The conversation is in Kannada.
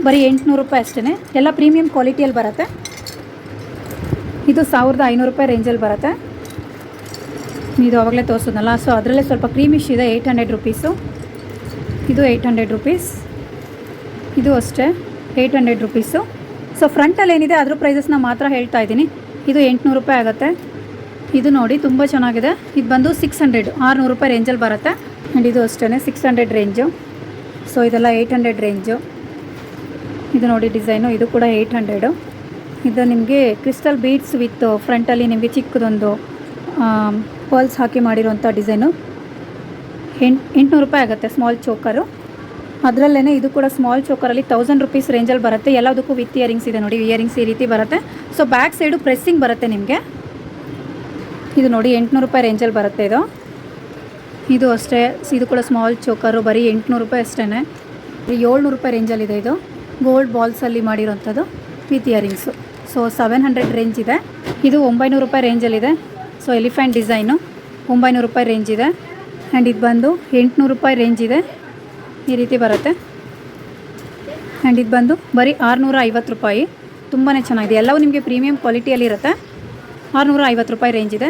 ಬರೀ 800 ರೂಪಾಯಿ ಅಷ್ಟೇ. ಎಲ್ಲ ಪ್ರೀಮಿಯಂ ಕ್ವಾಲಿಟಿಯಲ್ಲಿ ಬರುತ್ತೆ. ಇದು 1500 ರೂಪಾಯಿ ರೇಂಜಲ್ಲಿ ಬರುತ್ತೆ. ಇದು ಆವಾಗಲೇ ತೋರಿಸೋದಲ್ಲ, ಸೊ ಅದರಲ್ಲೇ ಸ್ವಲ್ಪ ಕ್ರೀಮಿಶ್ ಇದೆ. 800 ರುಪೀಸು. ಇದು 800 ರುಪೀಸ್. ಇದು ಅಷ್ಟೇ 800 ರುಪೀಸು. ಸೊ ಫ್ರಂಟಲ್ಲಿ ಏನಿದೆ ಅದ್ರ ಪ್ರೈಸಸ್ನ ಮಾತ್ರ ಹೇಳ್ತಾ ಇದ್ದೀನಿ. ಇದು 800 ರೂಪಾಯಿ ಆಗುತ್ತೆ. ಇದು ನೋಡಿ ತುಂಬ ಚೆನ್ನಾಗಿದೆ. ಇದು ಬಂದು 600 ರೂಪಾಯಿ ರೇಂಜಲ್ಲಿ ಬರುತ್ತೆ. ಆ್ಯಂಡ್ ಇದು ಅಷ್ಟೇ 600 ರೇಂಜು. ಸೊ ಇದೆಲ್ಲ 800 ರೇಂಜು. ಇದು ನೋಡಿ ಡಿಸೈನು, ಇದು ಕೂಡ 800. ಇದು ನಿಮಗೆ ಕ್ರಿಸ್ಟಲ್ ಬೀಡ್ಸ್ ವಿತ್ ಫ್ರಂಟಲ್ಲಿ ನಿಮಗೆ ಚಿಕ್ಕದೊಂದು ಪರ್ಲ್ಸ್ ಹಾಕಿ ಮಾಡಿರೋಂಥ ಡಿಸೈನು. 800 ರೂಪಾಯಿ ಆಗುತ್ತೆ ಸ್ಮಾಲ್ ಚೋಕರು. ಅದರಲ್ಲೇ ಇದು ಕೂಡ ಸ್ಮಾಲ್ ಚೋಕರಲ್ಲಿ 1000 ರುಪೀಸ್ ರೇಂಜಲ್ಲಿ ಬರುತ್ತೆ. ಎಲ್ಲದಕ್ಕೂ ವಿತ್ ಇಯರಿಂಗ್ಸ್ ಇದೆ ನೋಡಿ. ಇಯರಿಂಗ್ಸ್ ಈ ರೀತಿ ಬರುತ್ತೆ. ಸೊ ಬ್ಯಾಕ್ ಸೈಡು ಪ್ರೆಸ್ಸಿಂಗ್ ಬರುತ್ತೆ ನಿಮಗೆ. ಇದು ನೋಡಿ 800 ರೂಪಾಯಿ ರೇಂಜಲ್ಲಿ ಬರುತ್ತೆ ಇದು. ಇದು ಅಷ್ಟೇ, ಇದು ಕೂಡ ಸ್ಮಾಲ್ ಚೋಕರು, ಬರೀ 800 ರೂಪಾಯಿ ಅಷ್ಟೇ. 700 ರೂಪಾಯಿ ರೇಂಜಲ್ಲಿದೆ. ಇದು ಗೋಲ್ಡ್ ಬಾಲ್ಸಲ್ಲಿ ಮಾಡಿರೋಂಥದ್ದು ವಿತ್ ಇಯರಿಂಗ್ಸು. ಸೊ 700 ರೇಂಜ್ ಇದೆ. ಇದು 900 ರೂಪಾಯಿ ರೇಂಜಲ್ಲಿದೆ. ಸೊ ಎಲಿಫೆಂಟ್ ಡಿಸೈನು 900 ರೂಪಾಯಿ ರೇಂಜ್ ಇದೆ. ಆ್ಯಂಡ್ ಇದು ಬಂದು 800 ರೂಪಾಯಿ ರೇಂಜ್ ಇದೆ. ಈ ರೀತಿ ಬರುತ್ತೆ. ಆ್ಯಂಡ್ ಇದು ಬಂದು ಬರೀ 650 ರೂಪಾಯಿ. ತುಂಬಾ ಚೆನ್ನಾಗಿದೆ. ಎಲ್ಲವೂ ನಿಮಗೆ ಪ್ರೀಮಿಯಂ ಕ್ವಾಲಿಟಿಯಲ್ಲಿರುತ್ತೆ. 650 ರೂಪಾಯಿ ರೇಂಜ್ ಇದೆ.